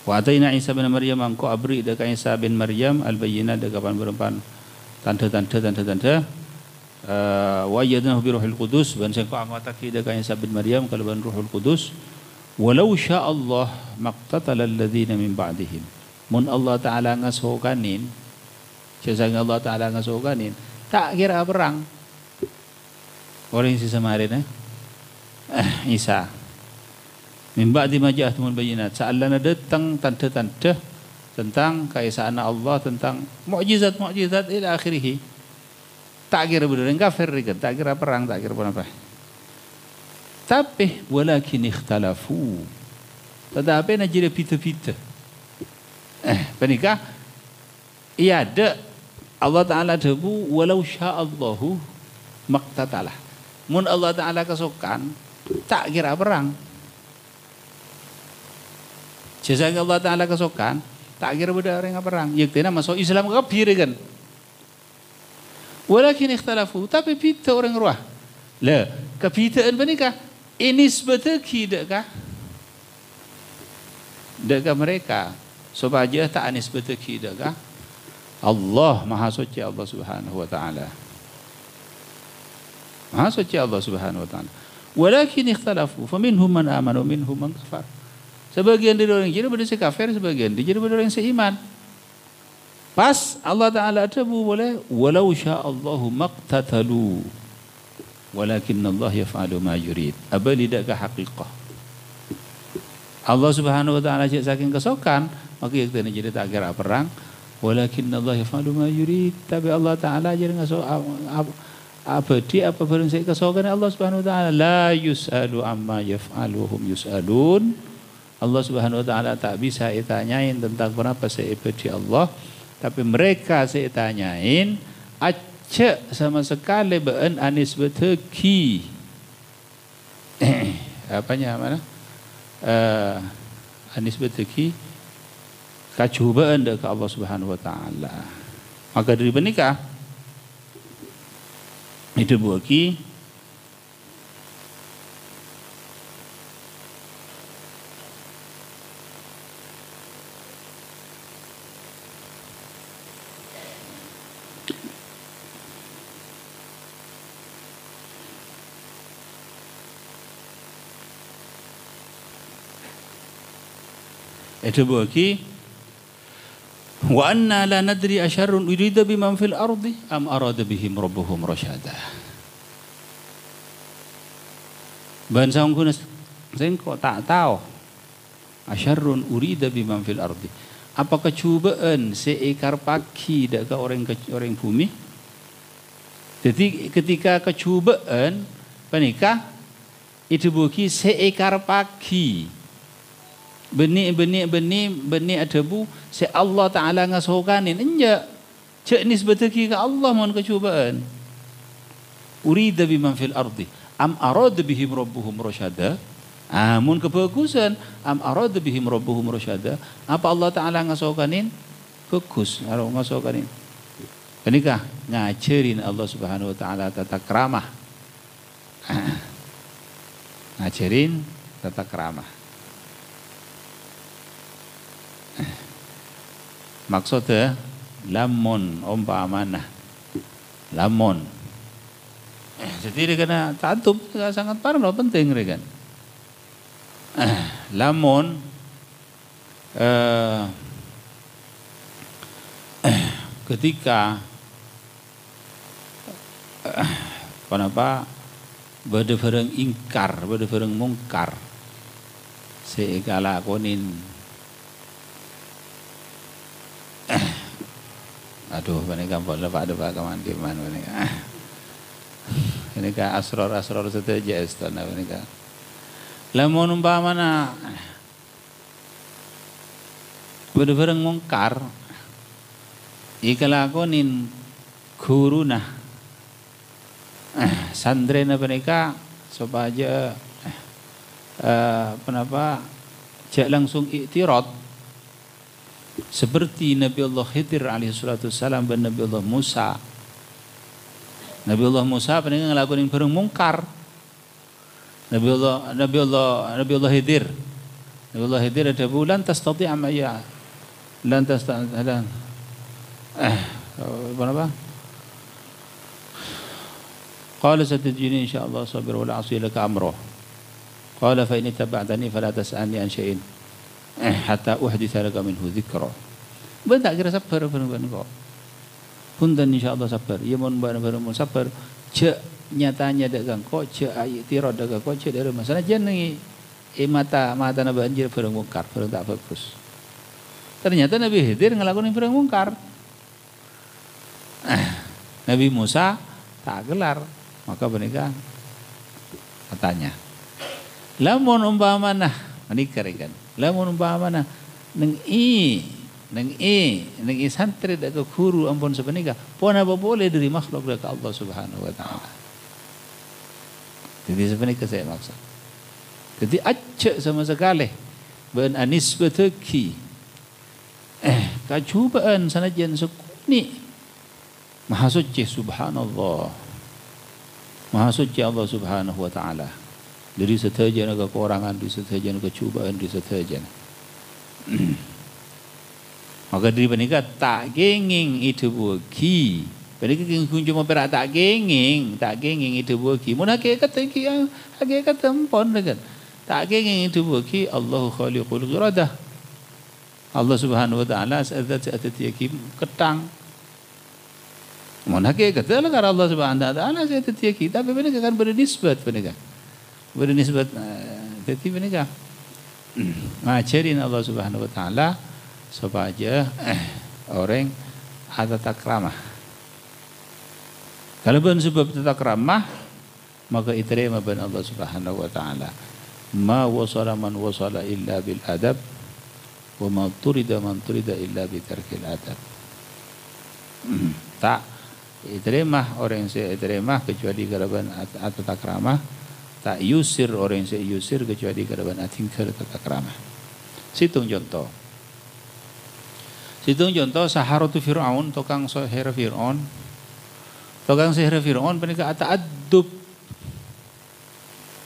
wa ataina Isa bin Maryam angko abri dekat Isa bin Maryam al-bayyinat dekat berempan tanda wa ayyadnahu bi ruhil qudus ban sengko angataki dekat Isa bin Maryam kalau ban ruhul qudus walau syaa Allah maqtatala alladhina min ba'dihim mun Allah taala ngasokanin sesang Allah taala ngasokanin tak kira perang orang yang sesamarin Isa min ba'di ma ja'atumul bayyinat sa'alana datang tanda-tanda tentang keesaan Allah tentang mukjizat-mukjizat ila akhirih tak kira benar kafir tak kira perang tak kira apa tapi walakin ikhtalafu tetapi nak jadi pita-pita penikah ia ada Allah Ta'ala debu walau sya'allahu maqtatalah mun Allah Ta'ala kesukaan tak kira perang jasa Allah Ta'ala kesukaan tak kira beda orang perang yaktina masuk Islam kafir kan walakin ikhtalafu tapi pita orang ruah lah kepitaan penikah ini sebetulnya dekat mereka supaya tak anis betul kita Allah Maha Suci Allah Subhanahu wa taala. Maha Suci Allah Subhanahu wa taala. Walakin ikhtalafu faminhum man amana wa minhum man kafar. Sebagian dari orang jadi berdosa kafir, sebagian dia jadi orang seiman. Pas Allah Taala tabu boleh walau syaa Allahu maqtatalu. walakinna Allah yaf'alu ma yurid. Apa lidatkah haqiqah? Allah Subhanahu wa taala cek saking kesokan, maka kita nak jadi tak kira perang. Walakinna Allah yaf'alu ma yurid. Tapi Allah taala jadi ngaso apa dia apa barang saya kesokan Allah Subhanahu wa taala la yus'alu amma yaf'alu hum yus'alun. Allah Subhanahu wa taala tak bisa ditanyain tentang kenapa saya ibadi Allah, tapi mereka saya tanyain acak sama sekali beun anis beteki. Apanya mana? Anis beteki kacubaan dekat Allah Subhanahu wa taala. Maka dari menikah itu buaki wa anna la nadri asyarrun urida biman fil ardi am arada bihim rabbuhum rasyada. Bangsa guna sengko tak tahu asyarrun urida biman fil ardi. Apakah cubaan seekar pagi dekat orang bumi? Jadi ketika kecubaan penikah itu buki seekar pagi. Benih adebu se Allah Taala ngasokanin enja cek nisbataki ke Allah mon kecubaan urida biman fil ardi am arada bihim rabbuhum rasyada amun kebagusan am arada bihim rabbuhum rasyada apa Allah Taala ngasokanin bagus karo ngasokanin menikah ngajarin Allah Subhanahu wa taala tata keramah ngajarin tata keramah. Maksudnya lamun umpamana lamun jadi dia kena tatub sangat parah penting dia kan lamun ketika kenapa bade barang ingkar bade barang mungkar segala konin aduh mereka boleh pak ada pak kaman di mana mereka asror saja istana mereka lamun umpamana barang mungkar ikalakonin guruna sandrena mereka supaya kenapa jak langsung iktirad seperti Nabi Allah Khidir alaihi salatu wassalam dan Nabi Allah Musa. Nabi Allah Musa pernah ngelakuin barang mungkar. Nabi Allah Khidir ada bulan tastati' amaya. Lantas ada apa? Qala satajini insyaallah sabir wa la asi laka amra. Qala fa in taba'tani fala tas'alni an syai'in hatta uhditha laka minhu dzikra. Ben tak kira sabar bareng kok. Punten insyaallah sabar. Ya mun bareng sabar cek nyatanya dagang kok cek ayat tirad dagang kok cek dari masalah jenenge mata na banjir bareng mungkar bareng tak bagus. Ternyata Nabi Khidir ngelakuin bareng mungkar. Nabi Musa tak gelar, maka menikah katanya. Lamun umpamana menikah kan. Lamun umpamana neng i santri dak guru ampun sepenika pun apa boleh dari makhluk dak Allah Subhanahu wa taala. Jadi sepenika saya maksud. Jadi acak sama sekali ben anis beteki kacubaan sanajan sekuni maha suci subhanallah. Maha suci Allah Subhanahu wa taala. Dari setajan kekurangan, di setajan kecubaan, di setajan. Maka dari penikah tak genging itu buki. Penikah cuma berak tak genging itu buki. Muna hakikat tempon dengan tak genging itu buki. Allahu khaliqul ghiradah. Allah Subhanahu wa taala saat yakim ketang. Mun hakikat lah karena Allah Subhanahu wa taala saya tetia kita mereka kan bernisbat mereka. Bernisbat tetia mereka. Ngajarin Allah Subhanahu wa taala supaya orang ada takramah. Kalau bukan sebab takramah maka iterima ban Allah Subhanahu wa taala. Ma wasala man wasala illa bil adab wa ma turida man turida illa bi tarkil adab. Tak iterima orang yang saya iterima kecuali kalaban atau takramah. Tak yusir orang yang saya yusir kecuali kalaban atingkar atau takramah. Situng contoh. Situng contoh saharatu Fir'aun, tukang sihir Fir'aun. Tukang sihir Fir'aun mereka ata'addub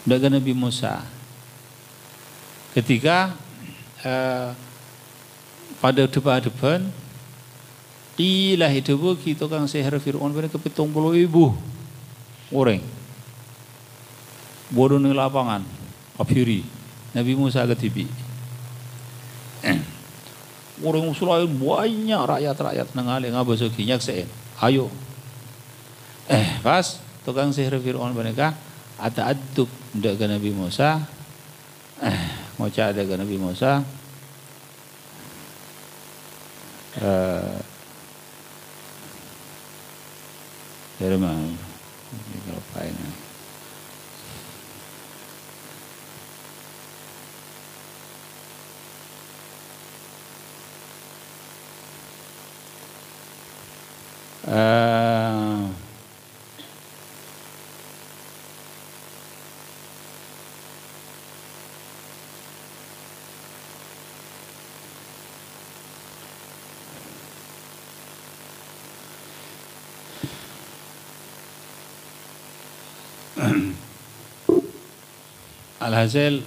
dengan Nabi Musa. Ketika pada depan ilah itu kita tukang sihir Fir'aun mereka 70.000 orang. Bodoh di lapangan, kafiri. Nabi Musa ketibi. Orang Israel banyak rakyat-rakyat nengalih ngabasuki nyakseen. Ayo. Pas tukang sihir Fir'aun mereka ata'addub dengan Nabi Musa. Ngoca dengan Nabi Musa. Dari mana? Ngapain? Alhasil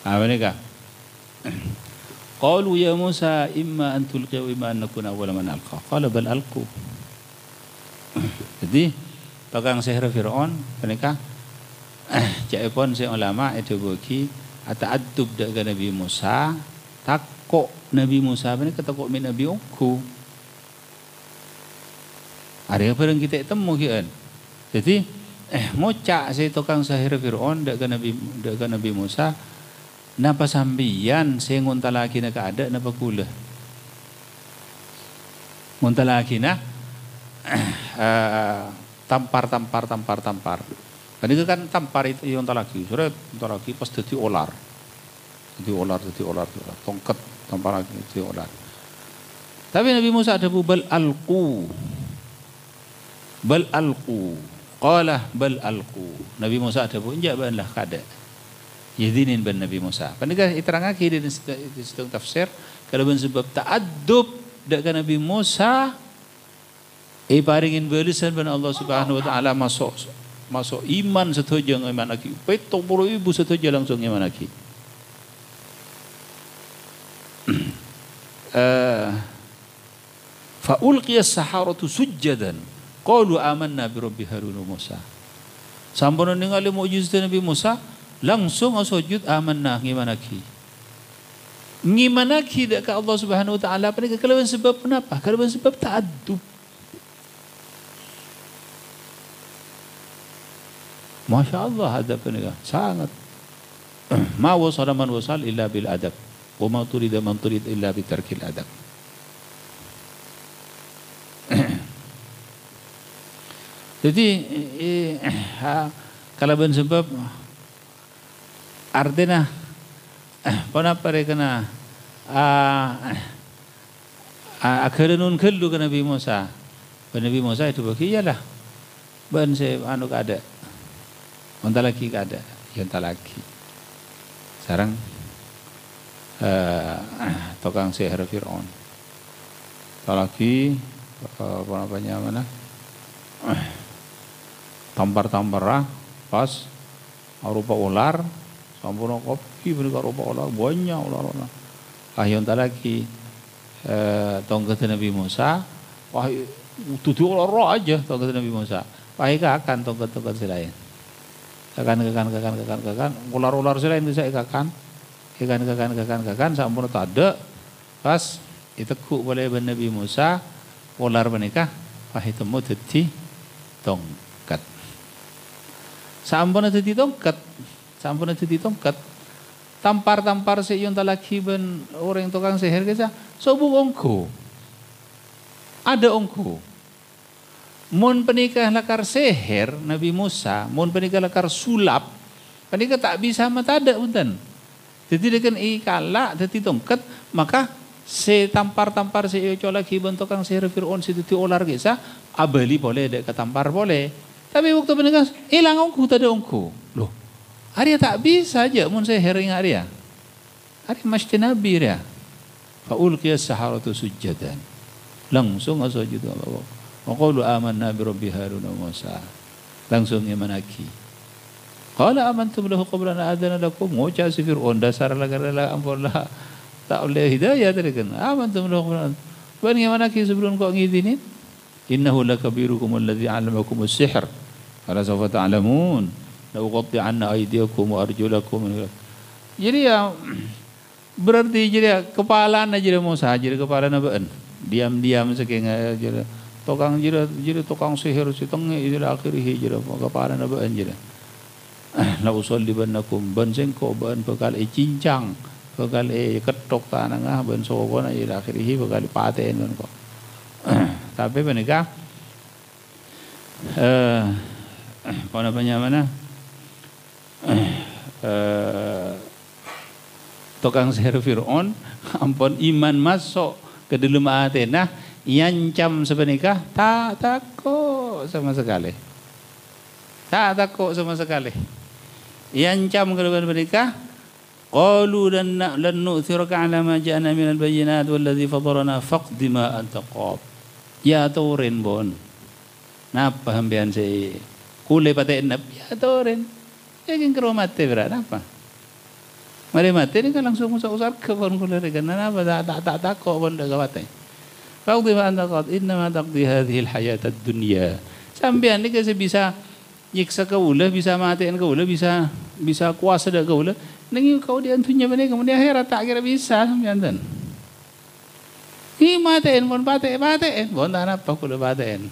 apa ni kah? Qalu ya Musa imma an tulqiya wa imma an nakuna awwala man alqa. Qala bal alqu. Jadi tukang sihir Firaun mereka jaipun si ulama itu bagi ata'addub dengan Nabi Musa, takok Nabi Musa mereka takok min Nabi aku. Ada apa yang kita temu kian. Jadi ngocak si tukang sihir Firaun dengan Nabi Musa. Napa sambian saya ngonta lagi nak ada napa kula. Ngonta lagi na tampar. Kan itu kan tampar itu yang lagi. Surat lagi pas jadi olar. Jadi olar. Tongkat tampar lagi jadi olar. Tapi Nabi Musa ada bal alqu. Qala bal alqu. Nabi Musa ada enjak banlah kada. Yadinin ban Nabi Musa. Pandega iterangake di situng tafsir kalau ben sebab ta'addub dengan Nabi Musa paringin balasan ban Allah Subhanahu wa taala masuk iman setuju iman lagi. 70.000 setuju langsung iman lagi. Fa ulqiya as-saharatu sujjadan qalu amanna bi rabbi Harun wa Musa. Sampun ningali mukjizat Nabi Musa langsung sujud amanah ngimanaki dekat Allah Subhanahu wa taala pada kelawan sebab kenapa? Kelawan sebab ta'addub. Masya Allah ada penegak sangat ma wasala man wasal illa bil adab wa ma turida man turid illa bi tarkil adab. Jadi kelawan sebab artinya kenapa mereka kena akhirnya nun kellu ke Nabi Musa. Nabi Musa itu bagi ialah ban saya anu kada. Onta lagi kada, onta lagi. Sekarang tukang sihir Fir'aun. Lagi apa namanya mana? Tampar pas rupa ular. Sampun kopi mereka rupa ular banyak ular. Yang tak lagi tongkat Nabi Musa, wah tutu ular aja tongkat Nabi Musa. Wah akan tongkat selain. Kakan. Ular-ular sila itu saya kakan. Sampun tak pas itekuk boleh Nabi Musa ular menikah pahitemu dadi tongkat. Sampun dadi tongkat. Tampar si yung talaki ben orang tukang sihir kesa sobu ongko. Ada ongko. Mun penikah lakar sihir Nabi Musa, mun penikah lakar sulap, penikah tak bisa matada punten. Jadi dengan ikala dadi tongkat, maka si tampar si iyo lagi ben tukang sihir Fir'aun si dadi ular kesa, abali boleh dek ketampar boleh. Tapi waktu penikah hilang ongko tada ongko. Loh. Arya tak bisa aja mun sihir ing Arya. Arya mesti nabi dia. Faulqiya as-saharatu sujadan. Langsung sujud Allah. Wa qalu amanna bi rabbi Harun wa Musa. Langsung iman aki. Qala amantum lahu qabla an adana lakum. Ngoca si Fir'aun dasar lagala ampun-lah. Tak oleh hidayah tadi kan. Amantum lahu qabla. Ban iman aki sebelum kau ngizinin. Innahu lakabirukum alladhi 'allamakum as-sihr. Fala sawfa ta'lamun. La uqatti'anna aydiyakum wa arjulakum. Jadi ya berarti jadi kepala na jadi Musa jadi kepala na beun. Diam-diam saking jadi tukang jadi tukang sihir si tengi jadi akhirih jadi kepala na beun jadi. La usallibannakum ban sing ko ban bekal cincang bekal ketok tanah ban sokona jadi akhirih bekal paten kan kok. Tapi menikah apa namanya mana? Tukang sihir Fir'aun ampun iman masuk ke dalam hati. Nah, iancam sebenikah tak takut sama sekali. Iancam ke dalam menikah. Qalu lan nu'thiraka 'ala ma ja'ana minal bayyinat walladhi fadarana faqdi ma anta qad. Ya turin bon. Napa hambian si kule paten ya turin. Yakin kero mati berat apa? Mari mati ni kan langsung usah ke pun kule kan apa tak takut pun dah mati. Faqdi ma anta qad inna ma taqdi hadhihi al-hayat ad-dunya. Sampean ni kasi bisa nyiksa kau lah, bisa matiin kau lah, bisa kuasa dak kau lah. Nengi kau di antunya mana kemudian akhirat tak kira bisa sampean ten. Ni matiin pun paten, bon tak apa kule paten.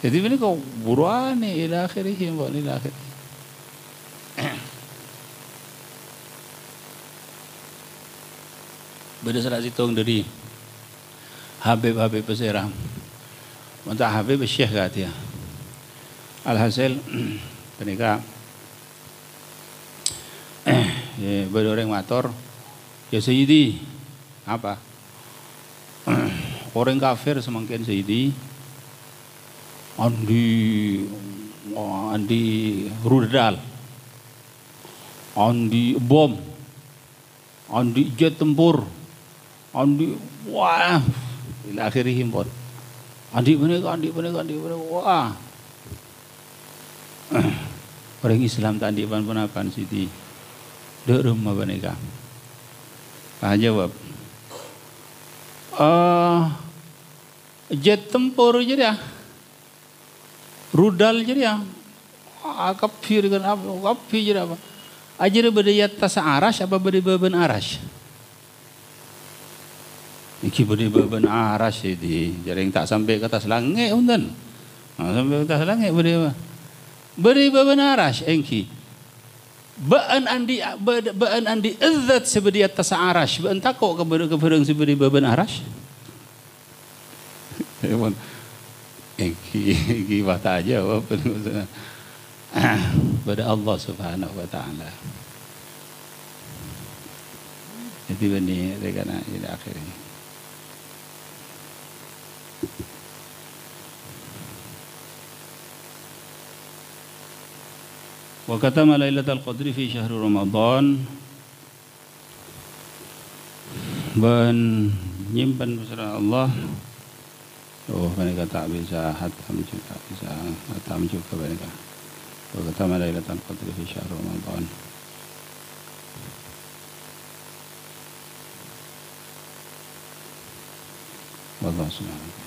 Jadi ini kau buruani ila akhirih bon ila akhirih. Beda salah situng dari Habib Peserah. Mantap Habib Syekh kata dia. Alhasil penikah beda orang mator ya Sayyidi apa orang kafir semakin Sayyidi andi rudal andi bom andi jet tempur andi wah ila akhirih impor andi bener wah orang Islam tak andi pun apa Siti dek rumah benika jawab jet tempur je dia rudal je dia kafir kan apa kafir je apa ajar berdaya tas arash apa berbeban arash iki berbeban arash ini jaring tak sampai ke atas langit undan sampai ke atas langit berbeban arash engki baan andi izzat sebedi atas arash baan takok ke bereng sebedi beban arash engki bata aja apa pada Allah Subhanahu wa taala. Jadi ini regana ila akhirnya. Wa katama lailatul qadri fi syahr Ramadan ban nyimpan besar Allah. Oh, mereka tak bisa hatam juga mereka. Wa katama lailatul qadri fi syahr Ramadan. Wallahu subhanahu